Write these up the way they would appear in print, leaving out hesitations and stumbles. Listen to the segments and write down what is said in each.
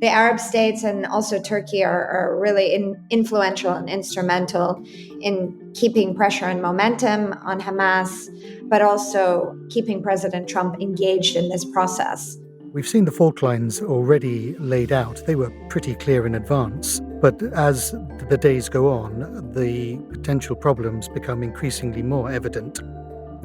The Arab states and also Turkey are really influential and instrumental in keeping pressure and momentum on Hamas, but also keeping President Trump engaged in this process. We've seen the fault lines already laid out. They were pretty clear in advance. But as the days go on, the potential problems become increasingly more evident.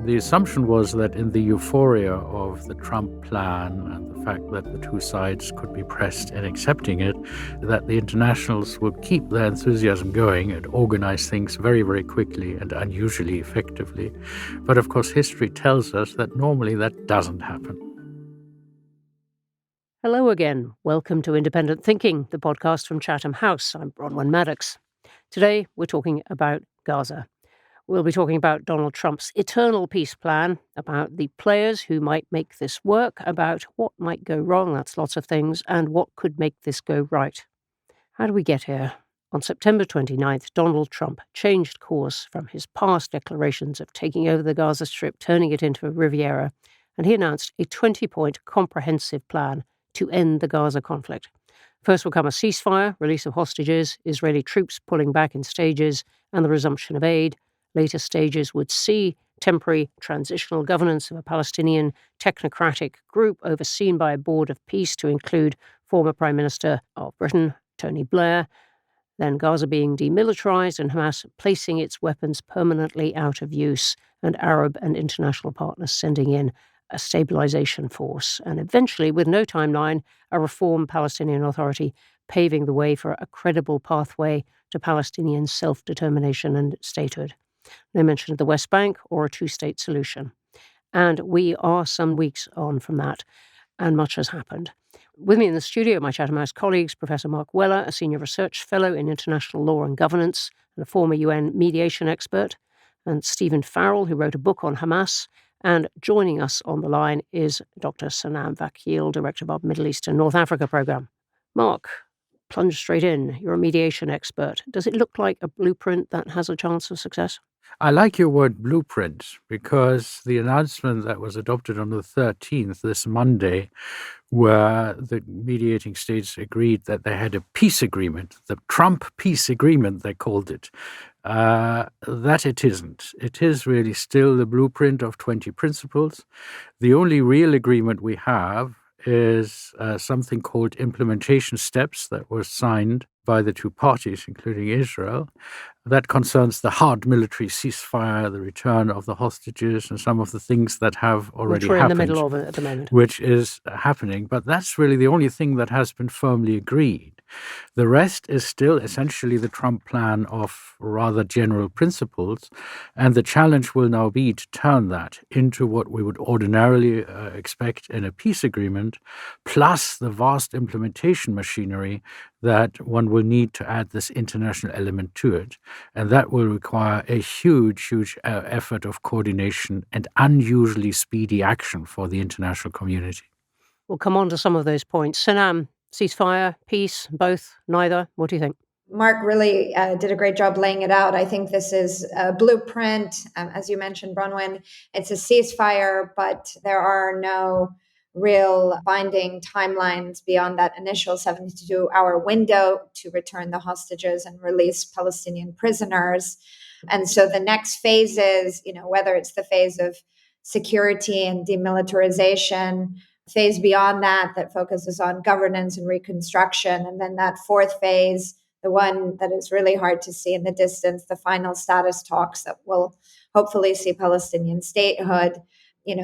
The assumption was that in the euphoria of the Trump plan and the fact that the two sides could be pressed in accepting it, that the internationals would keep their enthusiasm going and organize things very, very quickly and unusually effectively. But of course, history tells us that normally that doesn't happen. Hello again. Welcome to Independent Thinking, the podcast from Chatham House. I'm Bronwen Maddox. Today, we're talking about Gaza. We'll be talking about Donald Trump's eternal peace plan, about the players who might make this work, about what might go wrong, that's lots of things, and what could make this go right. How do we get here? On September 29th, Donald Trump changed course from his past declarations of taking over the Gaza Strip, turning it into a Riviera, and he announced a 20-point comprehensive plan to end the Gaza conflict. First will come a ceasefire, release of hostages, Israeli troops pulling back in stages, and the resumption of aid. Later stages would see temporary transitional governance of a Palestinian technocratic group overseen by a board of peace to include former Prime Minister of Britain, Tony Blair, then Gaza being demilitarized and Hamas placing its weapons permanently out of use, and Arab and international partners sending in a stabilization force, and eventually, with no timeline, a reformed Palestinian Authority paving the way for a credible pathway to Palestinian self-determination and statehood. No mention of the West Bank or a two-state solution. And we are some weeks on from that, and much has happened. With me in the studio, my Chatham House colleagues, Professor Marc, a senior research fellow in international law and governance and a former UN mediation expert, and Stephen Farrell, who wrote a book on Hamas. And joining us on the line is Dr. Sanam Vakil, director of our Middle East and North Africa program. Marc, plunge straight in. You're a mediation expert. Does it look like a blueprint that has a chance of success? I like your word blueprint because the announcement that was adopted on the 13th, this Monday, where the mediating states agreed that they had a peace agreement, the Trump peace agreement, they called it, that it isn't. It is really still the blueprint of 20 principles. The only real agreement we have is something called implementation steps that were signed by the two parties, including Israel. That concerns the hard military ceasefire, the return of the hostages, and some of the things that have already happened. Which we're in the middle of it at the moment. Which is happening. But that's really the only thing that has been firmly agreed. The rest is still essentially the Trump plan of rather general principles. And the challenge will now be to turn that into what we would ordinarily expect in a peace agreement, plus the vast implementation machinery that one will need to add this international element to it. And that will require a huge effort of coordination and unusually speedy action for the international community. We'll come on to some of those points. Sanam, ceasefire, peace, both, neither. What do you think? Marc really did a great job laying it out. I think this is a blueprint. As you mentioned, Bronwen, it's a ceasefire, but there are no real binding timelines beyond that initial 72-hour window to return the hostages and release Palestinian prisoners. And so the next phases, whether it's the phase of security and demilitarization, phase beyond that focuses on governance and reconstruction, and then that fourth phase, the one that is really hard to see in the distance, the final status talks that will hopefully see Palestinian statehood.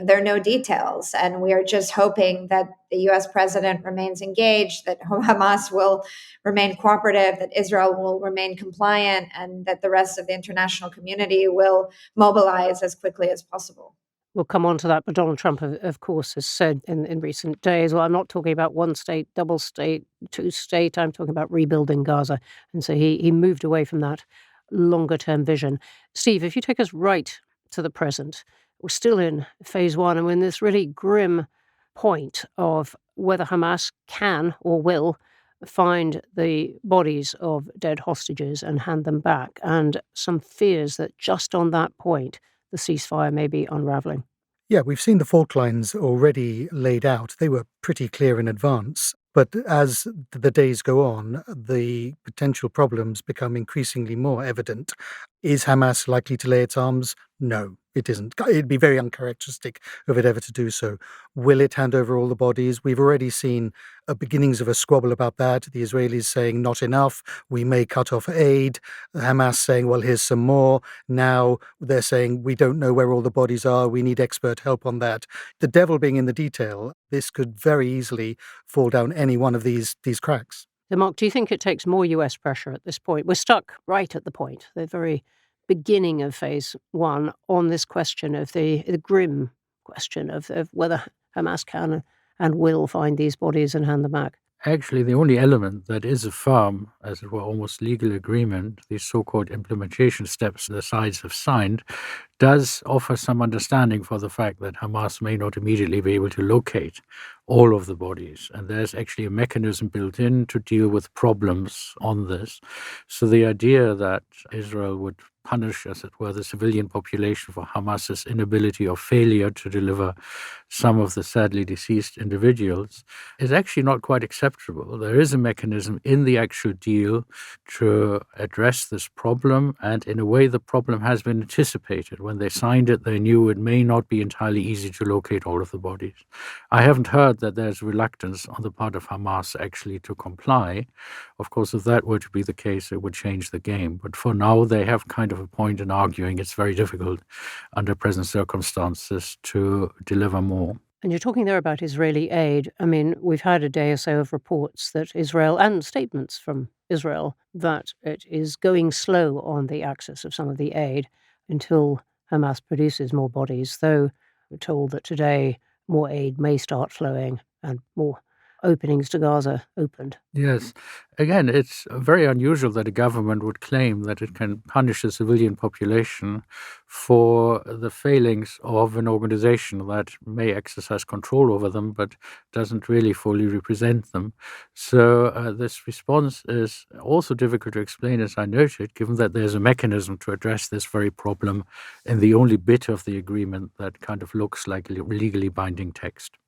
There are no details, and we are just hoping that the U.S. president remains engaged, that Hamas will remain cooperative, that Israel will remain compliant, and that the rest of the international community will mobilize as quickly as possible. We'll come on to that, but Donald Trump, of course, has said in recent days, well, I'm not talking about one state, double state, two state, I'm talking about rebuilding Gaza. And so he moved away from that longer-term vision. Steve, if you take us right to the present, we're still in phase one, and we're in this really grim point of whether Hamas can or will find the bodies of dead hostages and hand them back, and some fears that just on that point, the ceasefire may be unraveling. Yeah, we've seen the fault lines already laid out. They were pretty clear in advance. But as the days go on, the potential problems become increasingly more evident. Is Hamas likely to lay its arms? No, it isn't. It'd be very uncharacteristic of it ever to do so. Will it hand over all the bodies? We've already seen beginnings of a squabble about that. The Israelis saying not enough, we may cut off aid. Hamas saying, well, here's some more. Now they're saying we don't know where all the bodies are. We need expert help on that. The devil being in the detail, this could very easily fall down any one of these cracks. So, Marc, do you think it takes more US pressure at this point? We're stuck right at the point, the very beginning of phase one, on this question of the grim question of whether Hamas can and will find these bodies and hand them back. Actually, the only element that is a firm, as it were, almost legal agreement, these so-called implementation steps the sides have signed, does offer some understanding for the fact that Hamas may not immediately be able to locate all of the bodies. And there's actually a mechanism built in to deal with problems on this. So the idea that Israel would punish, as it were, the civilian population for Hamas's inability or failure to deliver some of the sadly deceased individuals is actually not quite acceptable. There is a mechanism in the actual deal to address this problem, and in a way the problem has been anticipated. When they signed it, they knew it may not be entirely easy to locate all of the bodies. I haven't heard that there's reluctance on the part of Hamas actually to comply. Of course, if that were to be the case, it would change the game. But for now, they have kind of a point in arguing it's very difficult under present circumstances to deliver more. And you're talking there about Israeli aid. I mean, we've had a day or so of reports that Israel, and statements from Israel, that it is going slow on the access of some of the aid until Hamas produces more bodies, though we're told that today more aid may start flowing and more openings to Gaza opened. Yes. Again, it's very unusual that a government would claim that it can punish the civilian population for the failings of an organization that may exercise control over them but doesn't really fully represent them. So this response is also difficult to explain, as I noted, given that there's a mechanism to address this very problem in the only bit of the agreement that kind of looks like a legally binding text.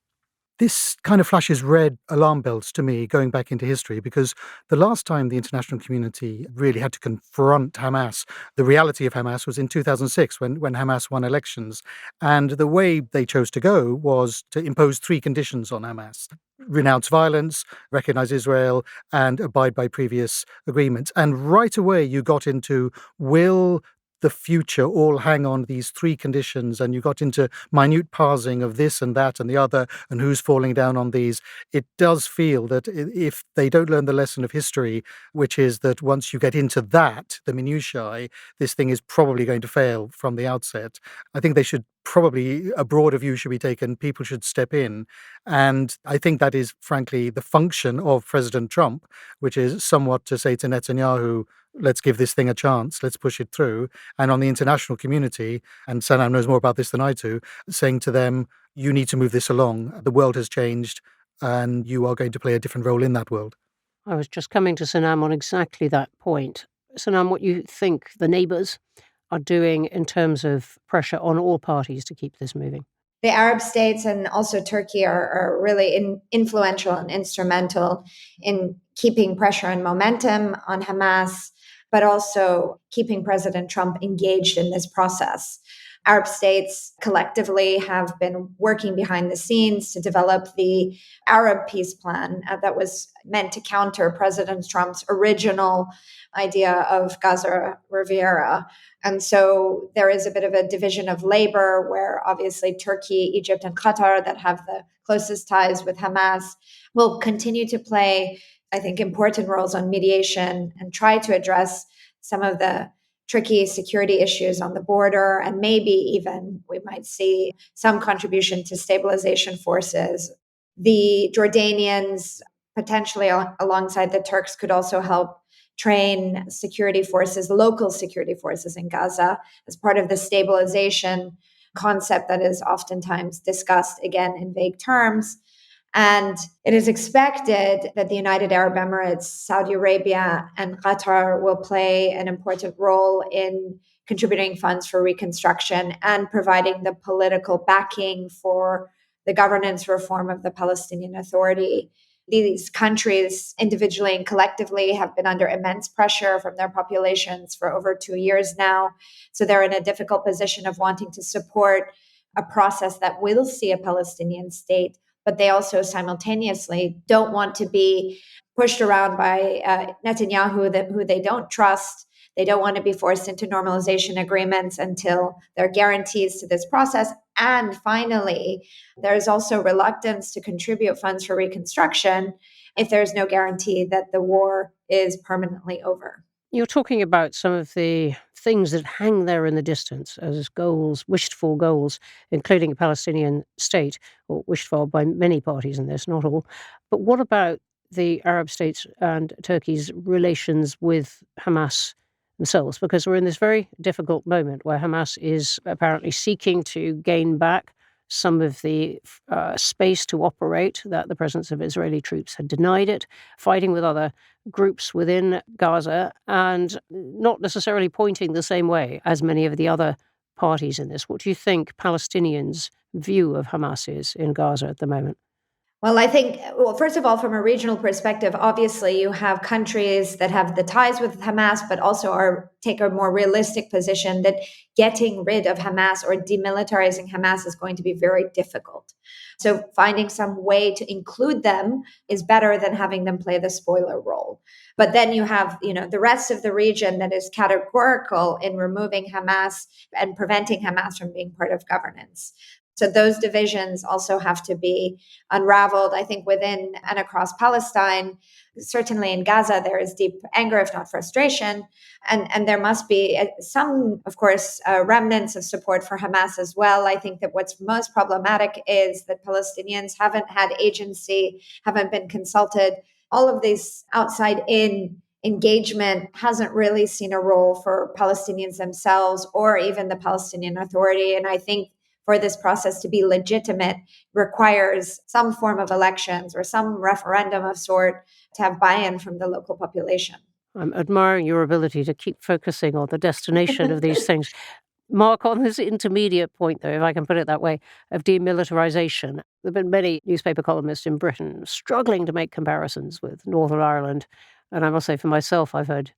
This kind of flashes red alarm bells to me going back into history, because the last time the international community really had to confront Hamas, the reality of Hamas, was in 2006 when Hamas won elections. And the way they chose to go was to impose 3 conditions on Hamas: renounce violence, recognize Israel, and abide by previous agreements. And right away you got into, will the future all hang on these 3 conditions? And you got into minute parsing of this and that and the other and who's falling down on these. It does feel that if they don't learn the lesson of history, which is that once you get into that, the minutiae, this thing is probably going to fail from the outset. I think they should probably, a broader view should be taken. People should step in. And I think that is, frankly, the function of President Trump, which is somewhat to say to Netanyahu, let's give this thing a chance, let's push it through. And on the international community, and Sanam knows more about this than I do, saying to them, you need to move this along. The world has changed and you are going to play a different role in that world. I was just coming to Sanam on exactly that point. Sanam, what you think the neighbours are doing in terms of pressure on all parties to keep this moving? The Arab states and also Turkey are really influential and instrumental in keeping pressure and momentum on Hamas, but also keeping President Trump engaged in this process. Arab states collectively have been working behind the scenes to develop the Arab peace plan that was meant to counter President Trump's original idea of Gaza Riviera. And so there is a bit of a division of labor where obviously Turkey, Egypt, and Qatar, that have the closest ties with Hamas, will continue to play, I think, important roles on mediation and try to address some of the tricky security issues on the border. And maybe even we might see some contribution to stabilization forces. The Jordanians, potentially alongside the Turks, could also help train security forces, local security forces in Gaza, as part of the stabilization concept that is oftentimes discussed, again, in vague terms. And it is expected that the United Arab Emirates, Saudi Arabia, and Qatar will play an important role in contributing funds for reconstruction and providing the political backing for the governance reform of the Palestinian Authority. These countries, individually and collectively, have been under immense pressure from their populations for over 2 years now. So they're in a difficult position of wanting to support a process that will see a Palestinian state, but they also simultaneously don't want to be pushed around by Netanyahu, who they don't trust. They don't want to be forced into normalization agreements until there are guarantees to this process. And finally, there's also reluctance to contribute funds for reconstruction if there's no guarantee that the war is permanently over. You're talking about some of the things that hang there in the distance as goals, wished for goals, including a Palestinian state, or wished for by many parties in this, not all. But what about the Arab states and Turkey's relations with Hamas themselves? Because we're in this very difficult moment where Hamas is apparently seeking to gain back some of the space to operate that the presence of Israeli troops had denied it, fighting with other groups within Gaza, and not necessarily pointing the same way as many of the other parties in this. What do you think Palestinians' view of Hamas is in Gaza at the moment? Well, I think, first of all, from a regional perspective, obviously you have countries that have the ties with Hamas, but also take a more realistic position that getting rid of Hamas or demilitarizing Hamas is going to be very difficult. So finding some way to include them is better than having them play the spoiler role. But then you have, the rest of the region that is categorical in removing Hamas and preventing Hamas from being part of governance. So those divisions also have to be unraveled, I think, within and across Palestine. Certainly in Gaza, there is deep anger, if not frustration. And there must be some, of course, remnants of support for Hamas as well. I think that what's most problematic is that Palestinians haven't had agency, haven't been consulted. All of this outside-in engagement hasn't really seen a role for Palestinians themselves or even the Palestinian Authority. And I think for this process to be legitimate requires some form of elections or some referendum of sort to have buy-in from the local population. I'm admiring your ability to keep focusing on the destination of these things. Marc, on this intermediate point, though, if I can put it that way, of demilitarization, there have been many newspaper columnists in Britain struggling to make comparisons with Northern Ireland. And I must say, for myself, I've heard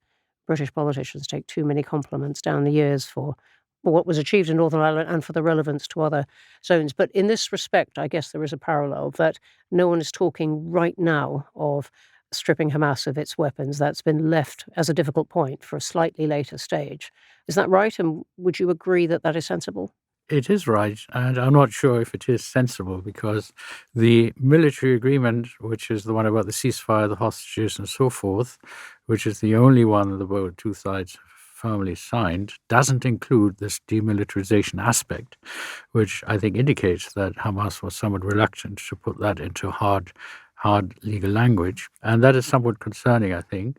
British politicians take too many compliments down the years for what was achieved in Northern Ireland and for the relevance to other zones. But in this respect, I guess there is a parallel that no one is talking right now of stripping Hamas of its weapons. That's been left as a difficult point for a slightly later stage. Is that right? And would you agree that that is sensible? It is right, and I'm not sure if it is sensible because the military agreement, which is the one about the ceasefire, the hostages, and so forth, which is the only one that both two sides firmly signed, doesn't include this demilitarization aspect, which I think indicates that Hamas was somewhat reluctant to put that into hard legal language. And that is somewhat concerning, I think.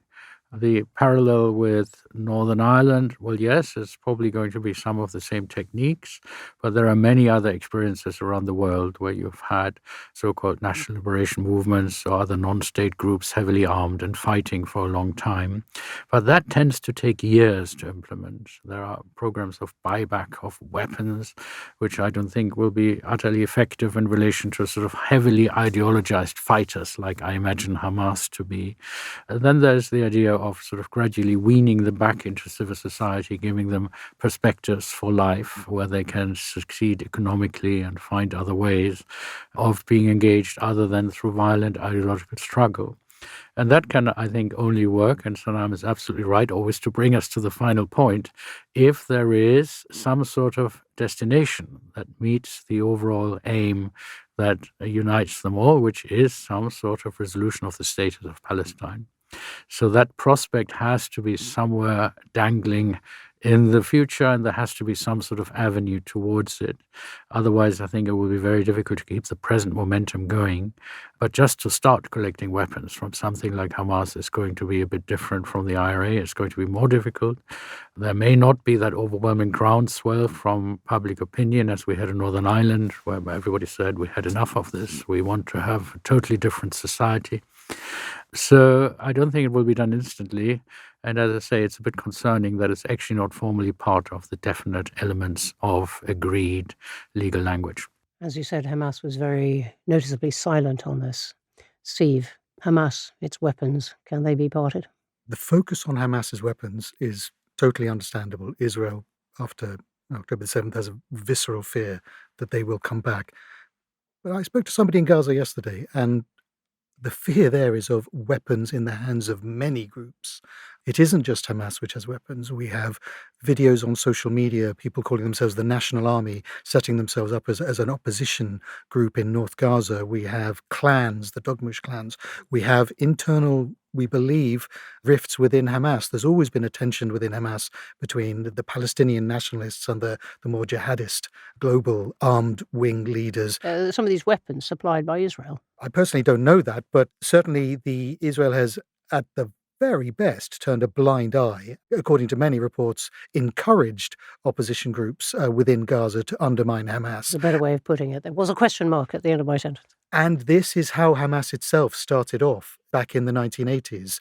The parallel with Northern Ireland, well, yes, it's probably going to be some of the same techniques, but there are many other experiences around the world where you've had so-called national liberation movements or other non-state groups heavily armed and fighting for a long time. But that tends to take years to implement. There are programs of buyback of weapons, which I don't think will be utterly effective in relation to sort of heavily ideologized fighters like I imagine Hamas to be. And then there's the idea of sort of gradually weaning them back into civil society, giving them perspectives for life where they can succeed economically and find other ways of being engaged other than through violent ideological struggle. And that can, I think, only work, and Sanam is absolutely right, always to bring us to the final point, if there is some sort of destination that meets the overall aim that unites them all, which is some sort of resolution of the status of Palestine. So that prospect has to be somewhere dangling in the future, and there has to be some sort of avenue towards it. Otherwise, I think it will be very difficult to keep the present momentum going. But just to start collecting weapons from something like Hamas is going to be a bit different from the IRA. It's going to be more difficult. There may not be that overwhelming groundswell from public opinion as we had in Northern Ireland, where everybody said we had enough of this. We want to have a totally different society. So I don't think it will be done instantly. And as I say, it's a bit concerning that it's actually not formally part of the definite elements of agreed legal language. As you said, Hamas was very noticeably silent on this. Steve, Hamas, its weapons, can they be parted? The focus on Hamas's weapons is totally understandable. Israel, after October the 7th, has a visceral fear that they will come back. But I spoke to somebody in Gaza yesterday, and the fear there is of weapons in the hands of many groups. It isn't just Hamas which has weapons. We have videos on social media, people calling themselves the National Army, setting themselves up as an opposition group in North Gaza. We have clans, the Dogmush clans. We have internal, we believe, rifts within Hamas. There's always been a tension within Hamas between the Palestinian nationalists and the more jihadist global armed wing leaders. Some of these weapons supplied by Israel. I personally don't know that, but certainly Israel has, at the very best, turned a blind eye, according to many reports, encouraged opposition groups within Gaza to undermine Hamas. It's a better way of putting it. There was a question mark at the end of my sentence. And this is how Hamas itself started off back in the 1980s.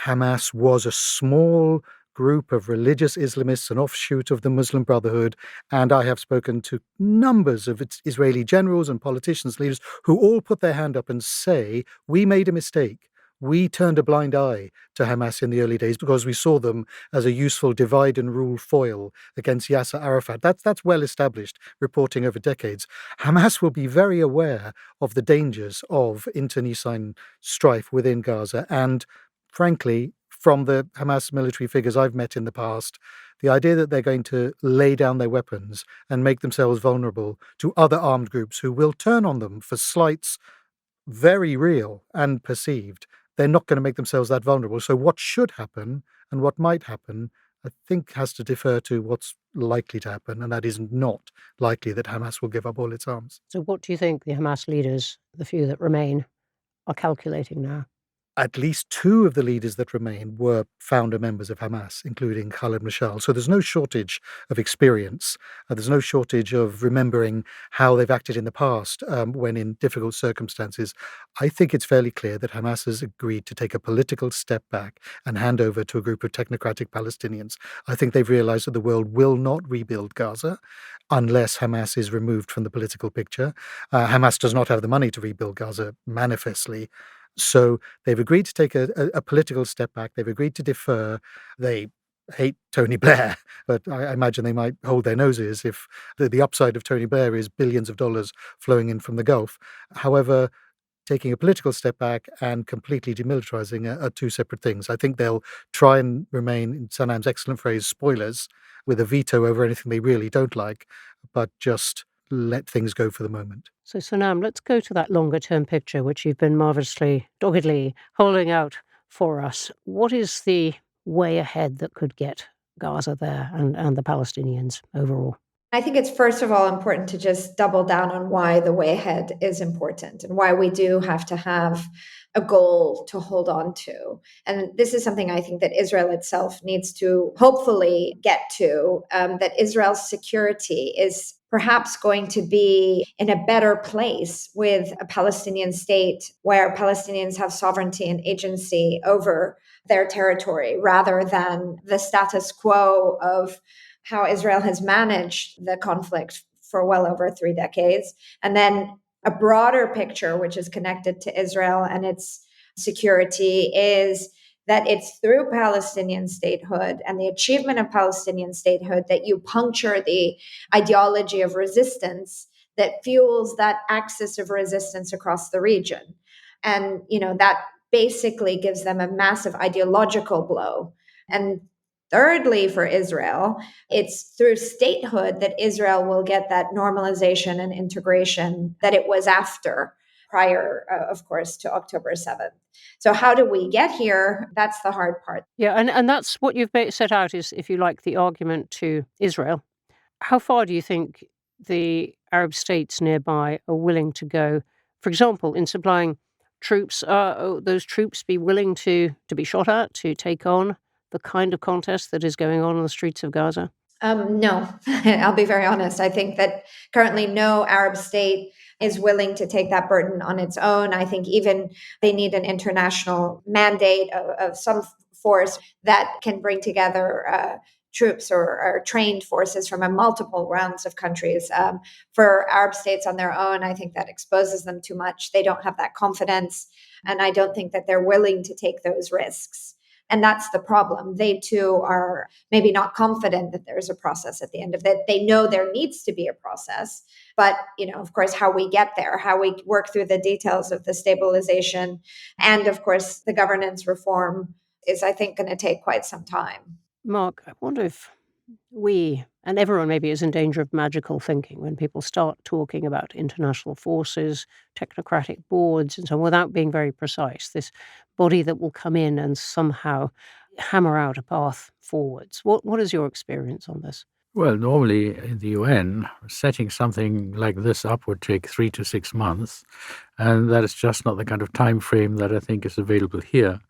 Hamas was a small group of religious Islamists, an offshoot of the Muslim Brotherhood, and I have spoken to numbers of its Israeli generals and politicians, leaders, who all put their hand up and say, we made a mistake. We turned a blind eye to Hamas in the early days because we saw them as a useful divide and rule foil against Yasser Arafat. That's well established, reporting over decades. Hamas will be very aware of the dangers of internecine strife within Gaza, and frankly, from the Hamas military figures I've met in the past, the idea that they're going to lay down their weapons and make themselves vulnerable to other armed groups who will turn on them for slights very real and perceived, they're not going to make themselves that vulnerable. So what should happen and what might happen, I think, has to defer to what's likely to happen, and that is not likely that Hamas will give up all its arms. So what do you think the Hamas leaders, the few that remain, are calculating now? At least two of the leaders that remain were founder members of Hamas, including Khaled Mashal. So there's no shortage of experience. There's no shortage of remembering how they've acted in the past when in difficult circumstances. I think it's fairly clear that Hamas has agreed to take a political step back and hand over to a group of technocratic Palestinians. I think they've realized that the world will not rebuild Gaza unless Hamas is removed from the political picture. Hamas does not have the money to rebuild Gaza, manifestly. So they've agreed to take a political step back. They've agreed to defer. They hate Tony Blair, but I imagine they might hold their noses if the upside of Tony Blair is billions of dollars flowing in from the Gulf. However, taking a political step back and completely demilitarizing are two separate things. I think they'll try and remain, in Sanam's excellent phrase, spoilers, with a veto over anything they really don't like, but just let things go for the moment. So, Sanam, let's go to that longer-term picture, which you've been marvellously, doggedly holding out for us. What is the way ahead that could get Gaza there and the Palestinians overall? I think it's first of all important to just double down on why the way ahead is important and why we do have to have a goal to hold on to. And this is something I think that Israel itself needs to hopefully get to, that Israel's security is perhaps going to be in a better place with a Palestinian state where Palestinians have sovereignty and agency over their territory rather than the status quo of how Israel has managed the conflict for well over 3 decades. And then a broader picture, which is connected to Israel and its security, is that it's through Palestinian statehood and the achievement of Palestinian statehood that you puncture the ideology of resistance that fuels that axis of resistance across the region. And, that basically gives them a massive ideological blow. And thirdly, for Israel, it's through statehood that Israel will get that normalization and integration that it was after, prior, of course, to October 7th. So how do we get here? That's the hard part. Yeah, and that's what you've set out is, if you like, the argument to Israel. How far do you think the Arab states nearby are willing to go, for example, in supplying troops? Those troops be willing to be shot at, to take on the kind of contest that is going on the streets of Gaza? No, I'll be very honest. I think that currently no Arab state is willing to take that burden on its own. I think even they need an international mandate of some force that can bring together troops or trained forces from multiple rounds of countries. For Arab states on their own, I think that exposes them too much. They don't have that confidence, and I don't think that they're willing to take those risks. And that's the problem. They too are maybe not confident that there's a process at the end of it. They know there needs to be a process, but of course, how we get there, how we work through the details of the stabilization, and of course, the governance reform is, I think, going to take quite some time. Marc, I wonder if we, and everyone maybe, is in danger of magical thinking when people start talking about international forces, technocratic boards, and so on, without being very precise. This body that will come in and somehow hammer out a path forwards. What is your experience on this? Well, normally in the UN, setting something like this up would take 3 to 6 months, and that is just not the kind of time frame that I think is available here.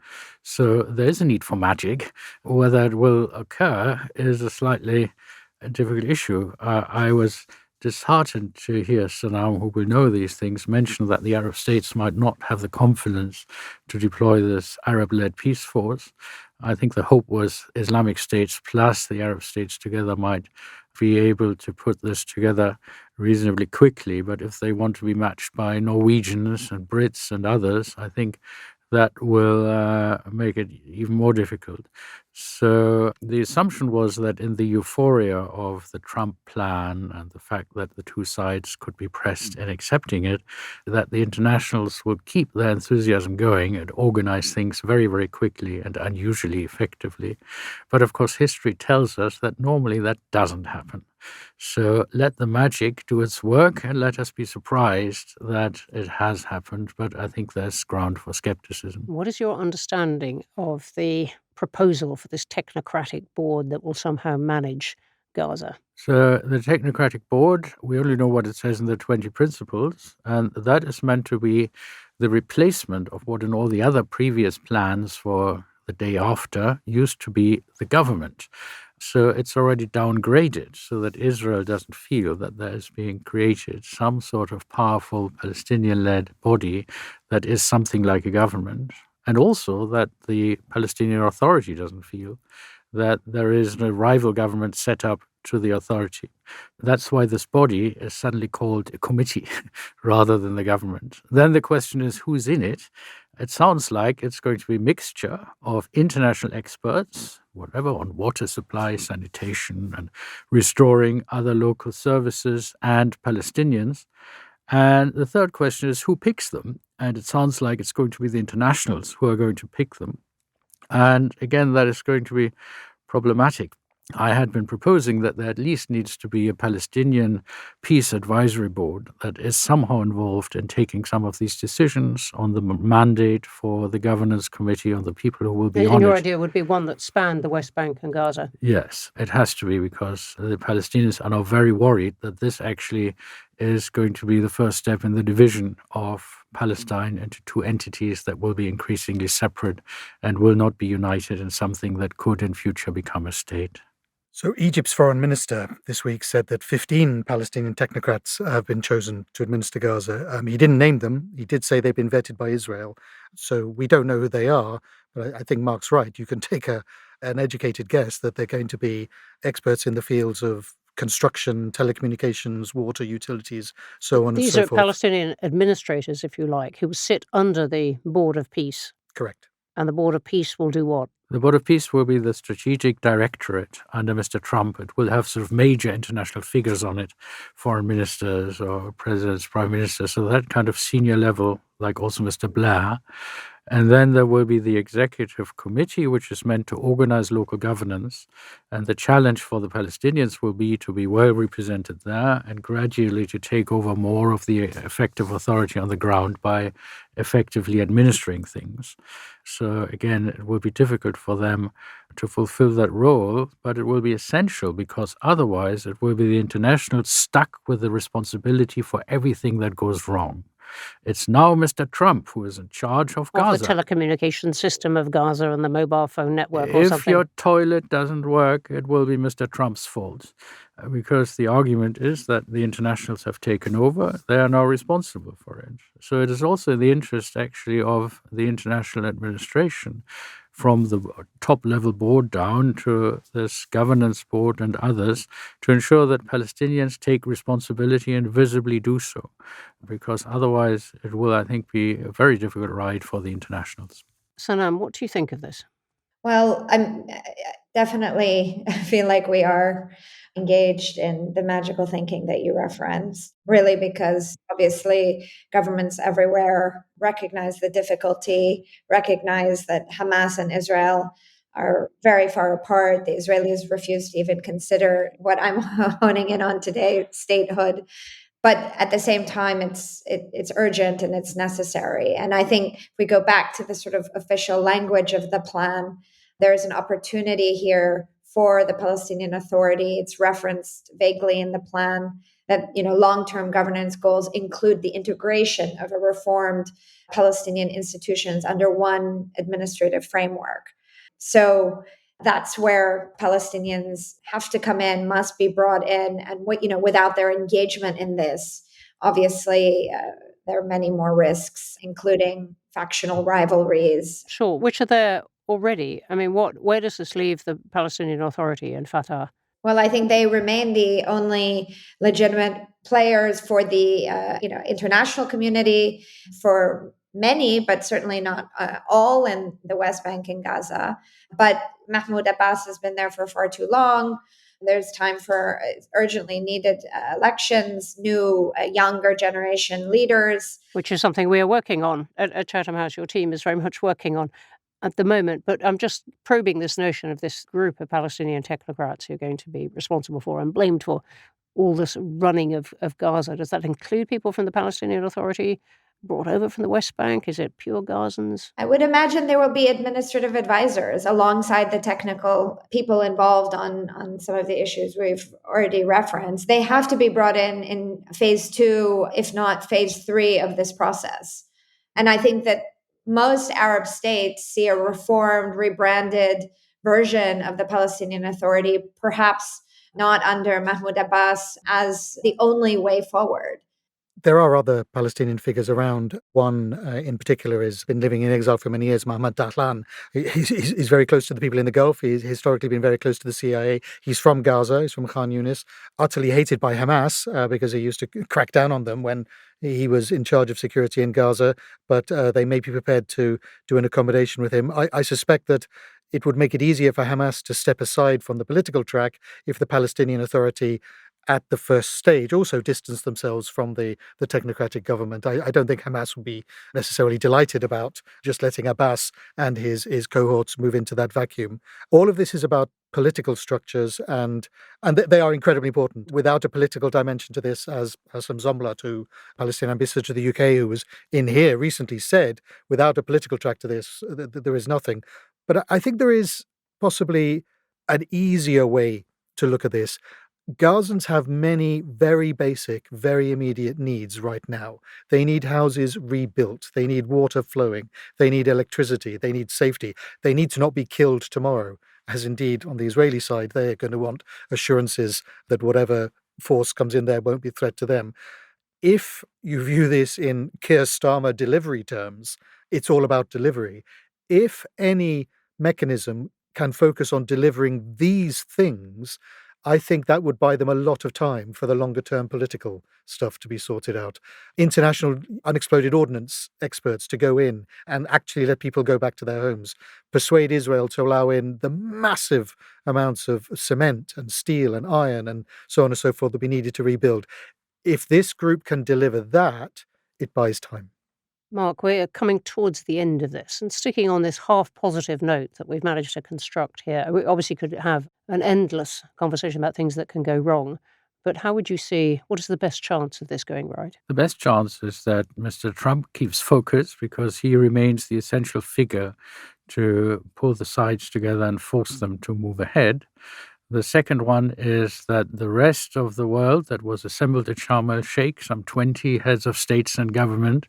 So there is a need for magic. Whether it will occur is a slightly difficult issue. I was disheartened to hear Sanam, who will know these things, mention that the Arab states might not have the confidence to deploy this Arab-led peace force. I think the hope was Islamic states plus the Arab states together might be able to put this together reasonably quickly. But if they want to be matched by Norwegians and Brits and others, I think that will make it even more difficult. So the assumption was that in the euphoria of the Trump plan and the fact that the two sides could be pressed in accepting it, that the internationals would keep their enthusiasm going and organize things very, very quickly and unusually effectively. But of course, history tells us that normally that doesn't happen. So let the magic do its work and let us be surprised that it has happened. But I think there's ground for skepticism. What is your understanding of the proposal for this technocratic board that will somehow manage Gaza? So the technocratic board, we only know what it says in the 20 principles, and that is meant to be the replacement of what in all the other previous plans for the day after used to be the government. So it's already downgraded so that Israel doesn't feel that there is being created some sort of powerful Palestinian-led body that is something like a government, and also that the Palestinian Authority doesn't feel that there is a rival government set up to the authority. That's why this body is suddenly called a committee rather than the government. Then the question is, who's in it? It sounds like it's going to be a mixture of international experts, whatever, on water supply, sanitation, and restoring other local services, and Palestinians. And the third question is, who picks them? And it sounds like it's going to be the internationals who are going to pick them. And again, that is going to be problematic. I had been proposing that there at least needs to be a Palestinian peace advisory board that is somehow involved in taking some of these decisions on the mandate for the governance committee, on the people who will be on it. And your idea would be one that spanned the West Bank and Gaza? Yes, it has to be, because the Palestinians are now very worried that this actually is going to be the first step in the division of Palestine into two entities that will be increasingly separate and will not be united in something that could in future become a state. So Egypt's foreign minister this week said that 15 Palestinian technocrats have been chosen to administer Gaza. He didn't name them. He did say they've been vetted by Israel. So we don't know who they are. But I think Marc's right. You can take an educated guess that they're going to be experts in the fields of construction, telecommunications, water, utilities, so on and so forth. These are Palestinian administrators, if you like, who sit under the Board of Peace. Correct. And the Board of Peace will do what? The Board of Peace will be the strategic directorate under Mr. Trump. It will have sort of major international figures on it, foreign ministers or presidents, prime ministers, so that kind of senior level, like also Mr. Blair. And then there will be the executive committee, which is meant to organize local governance. And the challenge for the Palestinians will be to be well represented there and gradually to take over more of the effective authority on the ground by effectively administering things. So again, it will be difficult for them to fulfill that role, but it will be essential, because otherwise it will be the internationals stuck with the responsibility for everything that goes wrong. It's now Mr. Trump who is in charge of Gaza. Of the telecommunication system of Gaza and the mobile phone network or If something. your toilet doesn't work, it will be Mr. Trump's fault. Because the argument is that the internationals have taken over. They are now responsible for it. So it is also in the interest, actually, of the international administration from the top level board down to this governance board and others to ensure that Palestinians take responsibility and visibly do so, because otherwise it will, I think, be a very difficult ride for the internationals. Sanam, what do you think of this? Well, I'm definitely feel like we are engaged in the magical thinking that you reference, really, because obviously governments everywhere recognize the difficulty, recognize that Hamas and Israel are very far apart. The Israelis refuse to even consider what I'm honing in on today, statehood. But at the same time, it's urgent and it's necessary. And I think if we go back to the sort of official language of the plan, there's an opportunity here for the Palestinian Authority. It's referenced vaguely in the plan that long-term governance goals include the integration of a reformed Palestinian institutions under one administrative framework. So that's where Palestinians have to come in, must be brought in, and without their engagement in this, obviously there are many more risks, including factional rivalries. Sure, which are there already. I mean, where does this leave the Palestinian Authority and Fatah? Well, I think they remain the only legitimate players for the international community, for many, but certainly not all in the West Bank and Gaza. But Mahmoud Abbas has been there for far too long. There's time for urgently needed elections, new, younger generation leaders. Which is something we are working on at Chatham House. Your team is very much working on at the moment. But I'm just probing this notion of this group of Palestinian technocrats who are going to be responsible for and blamed for all this running of Gaza. Does that include people from the Palestinian Authority brought over from the West Bank? Is it pure Gazans? I would imagine there will be administrative advisors alongside the technical people involved on some of the issues we've already referenced. They have to be brought in phase 2, if not phase 3 of this process. And I think that most Arab states see a reformed, rebranded version of the Palestinian Authority, perhaps not under Mahmoud Abbas, as the only way forward. There are other Palestinian figures around. One in particular has been living in exile for many years, Mohammed Dahlan. He's very close to the people in the Gulf. He's historically been very close to the CIA. He's from Gaza. He's from Khan Yunis. Utterly hated by Hamas because he used to crack down on them when he was in charge of security in Gaza. But they may be prepared to do an accommodation with him. I suspect that it would make it easier for Hamas to step aside from the political track if the Palestinian Authority at the first stage also distance themselves from the technocratic government. I don't think Hamas would be necessarily delighted about just letting Abbas and his cohorts move into that vacuum. All of this is about political structures, and they are incredibly important. Without a political dimension to this, as Hassan Zomblat, who Palestinian ambassador to the UK, who was in here recently, said, without a political track to this, there is nothing. But I think there is possibly an easier way to look at this. Gazans have many very basic, very immediate needs right now. They need houses rebuilt. They need water flowing. They need electricity. They need safety. They need to not be killed tomorrow, as indeed on the Israeli side, they're going to want assurances that whatever force comes in there won't be a threat to them. If you view this in Keir Starmer delivery terms, it's all about delivery. If any mechanism can focus on delivering these things, I think that would buy them a lot of time for the longer-term political stuff to be sorted out. International unexploded ordnance experts to go in and actually let people go back to their homes. Persuade Israel to allow in the massive amounts of cement and steel and iron and so on and so forth that we needed to rebuild. If this group can deliver that, it buys time. Marc, we're coming towards the end of this and sticking on this half-positive note that we've managed to construct here. We obviously could have an endless conversation about things that can go wrong, but how would you see, what is the best chance of this going right? The best chance is that Mr. Trump keeps focus because he remains the essential figure to pull the sides together and force them to move ahead. The second one is that the rest of the world that was assembled at Sharm el-Sheikh, some 20 heads of states and government,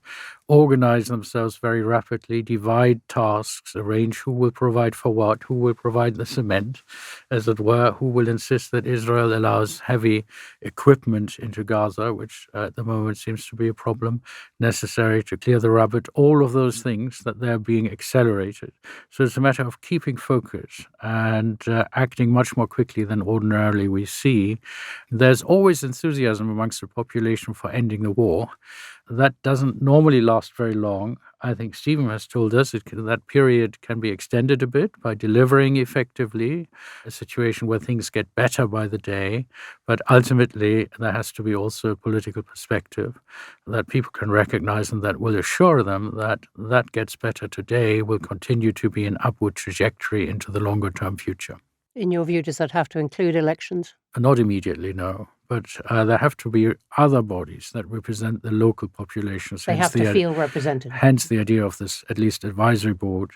organize themselves very rapidly, divide tasks, arrange who will provide for what, who will provide the cement, as it were, who will insist that Israel allows heavy equipment into Gaza, which at the moment seems to be a problem, necessary to clear the rubble. All of those things that they're being accelerated. So it's a matter of keeping focus and acting much more quickly than ordinarily we see. There's always enthusiasm amongst the population for ending the war. That doesn't normally last very long. I think Stephen has told us that period can be extended a bit by delivering effectively, a situation where things get better by the day. But ultimately, there has to be also a political perspective that people can recognize and that will assure them that that gets better today will continue to be an upward trajectory into the longer-term future. In your view, does that have to include elections? Not immediately, no. But there have to be other bodies that represent the local populations. They have to feel represented. Hence the idea of this, at least, advisory board.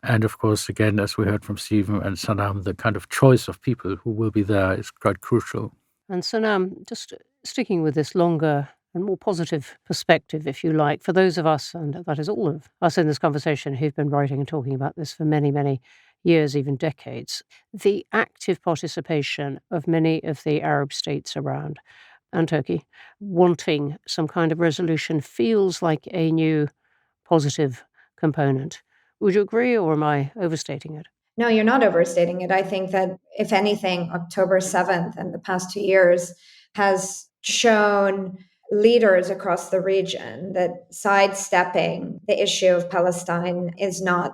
And of course, again, as we heard from Stephen and Sanam, the kind of choice of people who will be there is quite crucial. And Sanam, just sticking with this longer and more positive perspective, if you like, for those of us, and that is all of us in this conversation who've been writing and talking about this for many, many years, even decades, the active participation of many of the Arab states around and Turkey wanting some kind of resolution feels like a new positive component. Would you agree, or am I overstating it? No, you're not overstating it. I think that, if anything, October 7th and the past 2 years has shown leaders across the region that sidestepping the issue of Palestine is not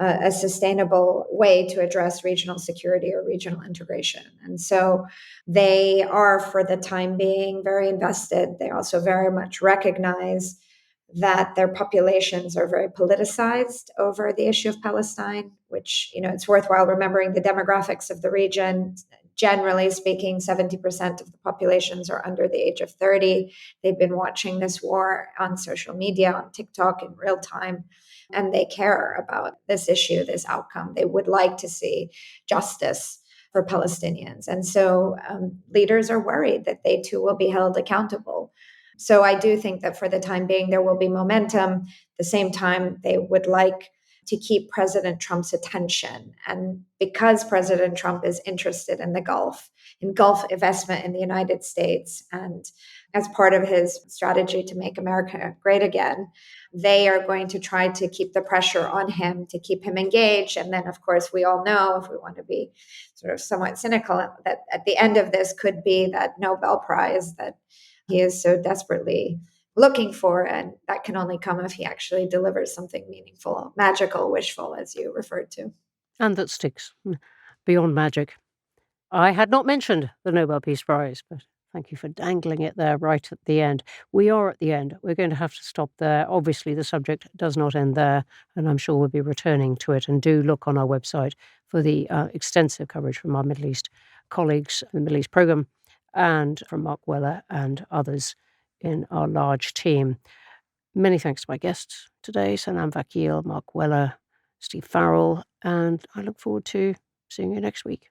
a sustainable way to address regional security or regional integration. And so they are, for the time being, very invested. They also very much recognize that their populations are very politicized over the issue of Palestine, which, it's worthwhile remembering the demographics of the region. Generally speaking, 70% of the populations are under the age of 30. They've been watching this war on social media, on TikTok in real time, and they care about this issue, this outcome. They would like to see justice for Palestinians. And so leaders are worried that they too will be held accountable. So I do think that for the time being, there will be momentum. At the same time, they would like to keep President Trump's attention. And because President Trump is interested in Gulf investment in the United States, and as part of his strategy to make America great again, they are going to try to keep the pressure on him to keep him engaged. And then, of course, we all know, if we want to be sort of somewhat cynical, that at the end of this could be that Nobel Prize that he is so desperately looking for, and that can only come if he actually delivers something meaningful, magical, wishful, as you referred to. And that sticks beyond magic. I had not mentioned the Nobel Peace Prize, but thank you for dangling it there right at the end. We are at the end. We're going to have to stop there. Obviously, the subject does not end there, and I'm sure we'll be returning to it. And do look on our website for the extensive coverage from our Middle East colleagues in the Middle East programme, and from Marc Weller and others in our large team. Many thanks to my guests today, Sanam Vakil, Marc Weller, Steve Farrell, and I look forward to seeing you next week.